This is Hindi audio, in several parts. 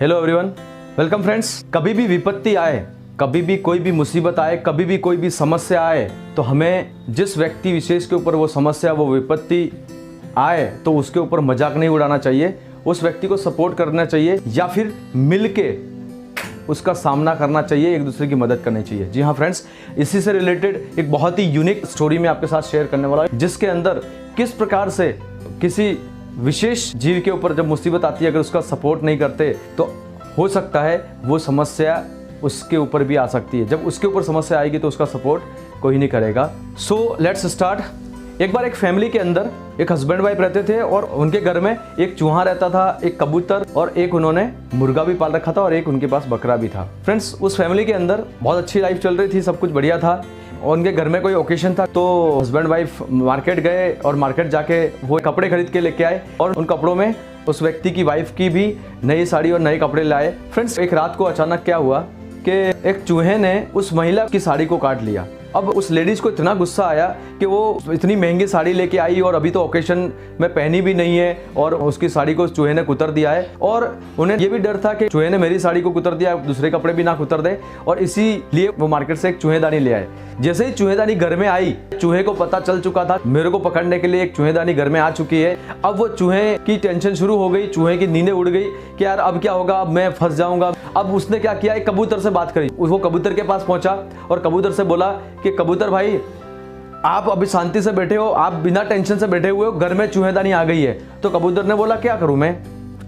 Hello everyone, welcome friends. कभी भी विपत्ति आए, कभी भी कोई भी मुसीबत आए, कभी भी कोई भी समस्या आए, तो हमें जिस व्यक्ति विशेष के ऊपर वो समस्या, वो विपत्ति आए, तो उसके ऊपर मजाक नहीं उड़ाना चाहिए, उस व्यक्ति को सपोर्ट करना चाहिए या फिर मिलके उसका सामना करना चाहिए, एक दूसरे की मदद करनी चाहिए। जी हाँ फ्रेंड्स, इसी से रिलेटेड एक बहुत ही यूनिक स्टोरी मैं आपके साथ शेयर करने वाला हूँ, जिसके अंदर किस प्रकार से किसी विशेष जीव के ऊपर जब मुसीबत आती है, अगर उसका सपोर्ट नहीं करते तो हो सकता है वो समस्या उसके ऊपर भी आ सकती है। जब उसके ऊपर समस्या आएगी तो उसका सपोर्ट कोई नहीं करेगा। So let's start. एक बार एक फैमिली के अंदर एक हस्बैंड वाइफ रहते थे और उनके घर में एक चूहा रहता था, एक कबूतर और एक उन्होंने मुर्गा भी पाल रखा था और एक उनके पास बकरा भी था। फ्रेंड्स, उस फैमिली के अंदर बहुत अच्छी लाइफ चल रही थी, सब कुछ बढ़िया था। और उनके घर में कोई ओकेशन था तो हस्बैंड वाइफ मार्केट गए और मार्केट जाके वो कपड़े खरीद के लेके आए और उन कपड़ों में उस व्यक्ति की वाइफ की भी नई साड़ी और नए कपड़े लाए। फ्रेंड्स, एक रात को अचानक क्या हुआ कि एक चूहे ने उस महिला की साड़ी को काट लिया। अब उस लेडीज को इतना गुस्सा आया कि वो इतनी महंगी साड़ी लेके आई और अभी तो ओकेशन में पहनी भी नहीं है और उसकी साड़ी को चूहे ने कुतर दिया है। और उन्हें ये भी डर था कि चूहे ने मेरी साड़ी को कुतर दिया, दूसरे कपड़े भी ना कुतर दे, और इसीलिए वो मार्केट से एक चूहेदानी ले आए। जैसे ही चूहेदानी घर में आई, चूहे को पता चल चुका था मेरे को पकड़ने के लिए एक चूहेदानी घर में आ चुकी है। अब वो चूहे की टेंशन शुरू हो गई, चूहे की नींदें उड़ गई कि यार अब क्या होगा, अब मैं फंस जाऊंगा। अब उसने क्या किया, एक कबूतर से बात करी। वो कबूतर के पास पहुंचा और कबूतर से बोला कि कबूतर भाई, आप अभी शांति से बैठे हो, आप बिना टेंशन से बैठे हुए हो, घर में चूहेदानी आ गई है। तो कबूतर ने बोला क्या करूं मैं,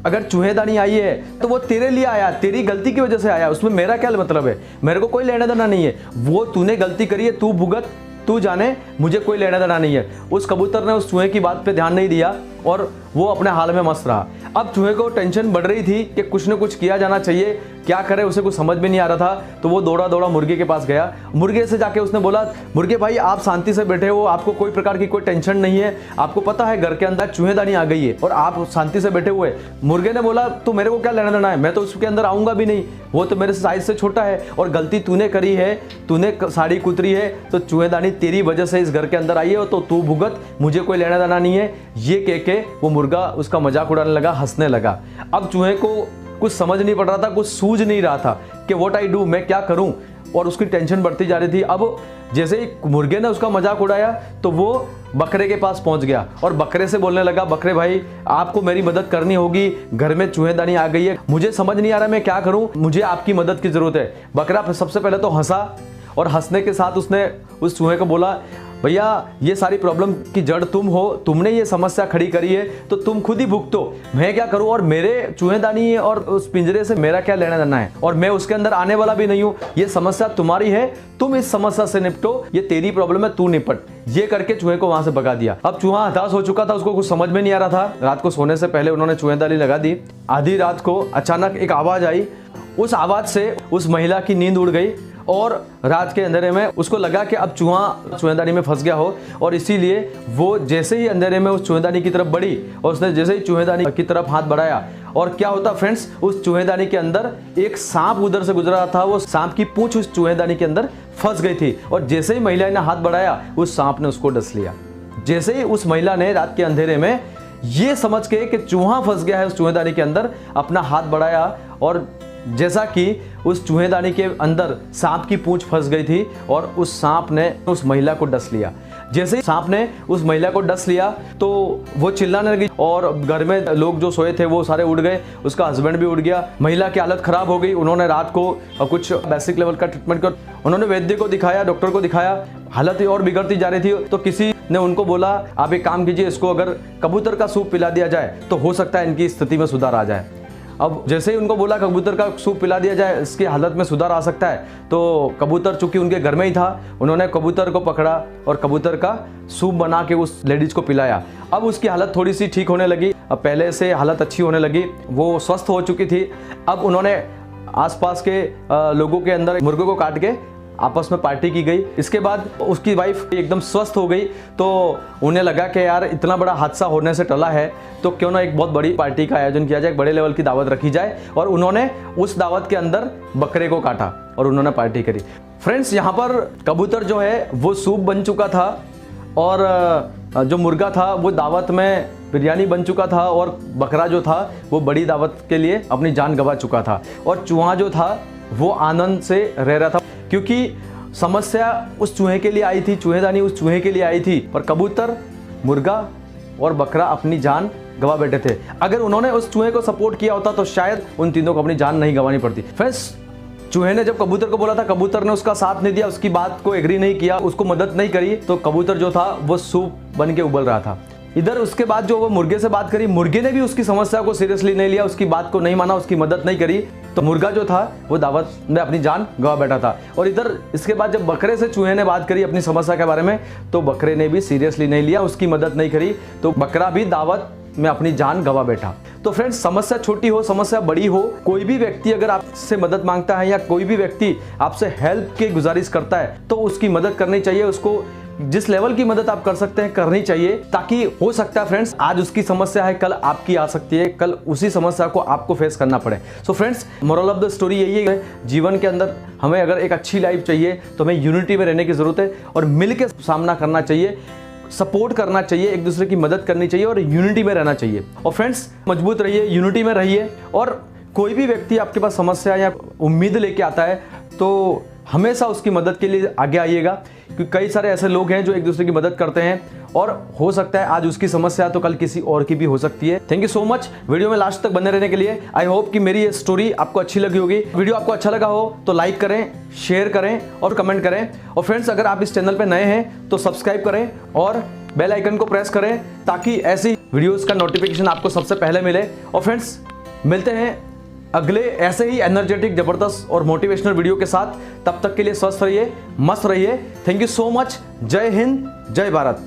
अगर चूहेदानी आई है तो वो तेरे लिए आया, तेरी गलती की वजह से आया, उसमें मेरा क्या मतलब है, मेरे को कोई लेना देना नहीं है। वो तूने गलती करी है, तू भुगत, तू जाने, मुझे कोई लेना देना नहीं है। उस कबूतर ने उस चूहे की बात पे ध्यान नहीं दिया और वो अपने हाल में मस्त रहा। अब चूहे को टेंशन बढ़ रही थी कि कुछ न कुछ किया जाना चाहिए, क्या करे उसे कुछ समझ में नहीं आ रहा था। तो वो दौड़ा दौड़ा मुर्गे के पास गया। मुर्गे से जाके उसने बोला, मुर्गे भाई आप शांति से बैठे हो, आपको कोई प्रकार की कोई टेंशन नहीं है, आपको पता है घर के अंदर चूहेदानी आ गई है और आप शांति से बैठे हुए। मुर्गे ने बोला तो मेरे को क्या लेना देना है, मैं तो उसके अंदर आऊंगा भी नहीं, वो तो मेरे साइज से छोटा है और गलती तूने करी है, तूने साड़ी कुतरी है, तो चूहेदानी तेरी वजह से इस घर के अंदर आई है, तो तू भुगत, मुझे कोई लेना देना नहीं है। ये कह के वो मुर्गा उसका मजाक उड़ाने लगा, हंसने लगा। अब चूहे को कुछ समझ नहीं पड़ रहा था, कुछ सूझ नहीं रहा था कि व्हाट आई डू, मैं क्या करूं, और उसकी टेंशन बढ़ती जा रही थी। अब जैसे ही मुर्गे ने उसका मजाक उड़ाया तो वो बकरे के पास पहुंच गया और बकरे से बोलने लगा, बकरे भाई आपको मेरी मदद करनी होगी, घर में चूहेदानी आ गई है, मुझे समझ नहीं आ रहा मैं क्या करूं, मुझे आपकी मदद की जरूरत है। बकरा सबसे पहले तो हंसा और हंसने के साथ उसने उस चूहे को बोला, भैया ये सारी प्रॉब्लम की जड़ तुम हो, तुमने ये समस्या खड़ी करी है तो तुम खुद ही भुगतो, मैं क्या करूं, और मेरे चूहेदानी और उस पिंजरे से मेरा क्या लेना देना है, और मैं उसके अंदर आने वाला भी नहीं हूं, ये समस्या तुम्हारी है, तुम इस समस्या से निपटो, ये तेरी प्रॉब्लम है, तू निपट। ये करके चूहे को वहां से भगा दिया। अब चूहा हताश हो चुका था, उसको कुछ समझ में नहीं आ रहा था। रात को सोने से पहले उन्होंने चूहेदानी लगा दी। आधी रात को अचानक एक आवाज आई, उस आवाज से उस महिला की नींद उड़ गई और रात के अंधेरे में उसको लगा कि अब चूहा चूहेदानी में फंस गया हो, और इसीलिए वो जैसे ही अंधेरे में उस चूहेदानी की तरफ बढ़ी और उसने जैसे ही चूहेदानी की तरफ हाथ बढ़ाया, और क्या होता फ्रेंड्स, उस चूहेदानी के अंदर एक सांप उधर से गुजरा था, वो सांप की पूंछ उस चूहेदानी के अंदर फंस गई थी, और जैसे ही महिला ने हाथ बढ़ाया उस सांप ने उसको डस लिया। जैसे ही उस महिला ने रात के अंधेरे में ये समझ के कि चूहा फंस गया है उस चूहेदानी के अंदर, अपना हाथ बढ़ाया, और जैसा कि उस चूहेदानी के अंदर सांप की पूंछ फंस गई थी और उस सांप ने उस महिला को डस लिया। जैसे ही सांप ने उस महिला को डस लिया तो वो चिल्लाने लगी और घर में लोग जो सोए थे वो सारे उड़ गए, उसका हस्बैंड भी उड़ गया। महिला की हालत खराब हो गई। उन्होंने रात को कुछ बेसिक लेवल का ट्रीटमेंट कर, उन्होंने वैद्य को दिखाया, डॉक्टर को दिखाया, हालत और बिगड़ती जा रही थी। तो किसी ने उनको बोला, आप एक काम कीजिए, इसको अगर कबूतर का सूप पिला दिया जाए तो हो सकता है इनकी स्थिति में सुधार आ जाए। अब जैसे ही उनको बोला कबूतर का सूप पिला दिया जाए, इसकी हालत में सुधार आ सकता है, तो कबूतर चूंकि उनके घर में ही था, उन्होंने कबूतर को पकड़ा और कबूतर का सूप बना के उस लेडीज को पिलाया। अब उसकी हालत थोड़ी सी ठीक होने लगी, अब पहले से हालत अच्छी होने लगी, वो स्वस्थ हो चुकी थी। अब उन्होंने आसपास के लोगों के अंदर मुर्गे को काट के आपस में पार्टी की गई। इसके बाद उसकी वाइफ एकदम स्वस्थ हो गई, तो उन्हें लगा कि यार इतना बड़ा हादसा होने से टला है तो क्यों ना एक बहुत बड़ी पार्टी का आयोजन किया जाए, बड़े लेवल की दावत रखी जाए। और उन्होंने उस दावत के अंदर बकरे को काटा और उन्होंने पार्टी करी। फ्रेंड्स, यहाँ पर कबूतर जो है वो सूप बन चुका था और जो मुर्गा था वो दावत में बिरयानी बन चुका था और बकरा जो था वो बड़ी दावत के लिए अपनी जान गंवा चुका था, और चूहा जो था वो आनंद से रह रहा था, क्योंकि समस्या उस चूहे के लिए आई थी, चूहेदानी उस चूहे के लिए आई थी, पर कबूतर, मुर्गा और बकरा अपनी जान गंवा बैठे थे। अगर उन्होंने उस चूहे को सपोर्ट किया होता तो शायद उन तीनों को अपनी जान नहीं गंवानी पड़ती। फ्रेंड्स, चूहे ने जब कबूतर को बोला था, कबूतर ने उसका साथ नहीं दिया, उसकी बात को एग्री नहीं किया, उसको मदद नहीं करी, तो कबूतर जो था वो सूप बन के उबल रहा था। इधर उसके बाद जो वो मुर्गे से बात करी, मुर्गे ने भी उसकी समस्या को सीरियसली नहीं लिया, उसकी बात को नहीं माना, उसकी मदद नहीं करी, तो मुर्गा जो था वो दावत में अपनी जान गंवा बैठा था। और इधर इसके बाद जब बकरे से चूहे ने बात करी अपनी समस्या के बारे में, तो बकरे ने भी सीरियसली नहीं लिया, उसकी मदद नहीं करी, तो बकरा भी दावत में अपनी जान गंवा बैठा। तो फ्रेंड्स, समस्या छोटी हो, समस्या बड़ी हो, कोई भी व्यक्ति अगर आपसे मदद मांगता है या कोई भी व्यक्ति आपसे हेल्प की गुजारिश करता है तो उसकी मदद करनी चाहिए। उसको जिस लेवल की मदद आप कर सकते हैं करनी चाहिए, ताकि हो सकता है फ्रेंड्स आज उसकी समस्या है, कल आपकी आ सकती है, कल उसी समस्या को आपको फेस करना पड़े। So friends, moral of the story यही है, जीवन के अंदर हमें अगर एक अच्छी लाइफ चाहिए तो हमें यूनिटी में रहने की जरूरत है और मिल के सामना करना चाहिए, सपोर्ट करना चाहिए, एक दूसरे की मदद करनी चाहिए और यूनिटी में रहना चाहिए। और फ्रेंड्स, मजबूत रहिए, यूनिटी में रहिए, और कोई भी व्यक्ति आपके पास समस्या या उम्मीद लेके आता है तो हमेशा उसकी मदद के लिए आगे आइएगा, क्योंकि कई सारे ऐसे लोग हैं जो एक दूसरे की मदद करते हैं, और हो सकता है आज उसकी समस्या तो कल किसी और की भी हो सकती है। Thank you so much video में लास्ट तक बने रहने के लिए। आई होप कि मेरी ये स्टोरी आपको अच्छी लगी होगी। वीडियो आपको अच्छा लगा हो तो लाइक करें, शेयर करें और कमेंट करें। और फ्रेंड्स, अगर आप इस चैनल पर नए हैं तो सब्सक्राइब करें और बेल आइकन को प्रेस करें, ताकि ऐसी वीडियोस का नोटिफिकेशन आपको सबसे पहले मिले। और फ्रेंड्स, मिलते हैं अगले ऐसे ही एनर्जेटिक, जबरदस्त और मोटिवेशनल वीडियो के साथ। तब तक के लिए स्वस्थ रहिए, मस्त रहिए। Thank you so much. जय हिंद, जय भारत।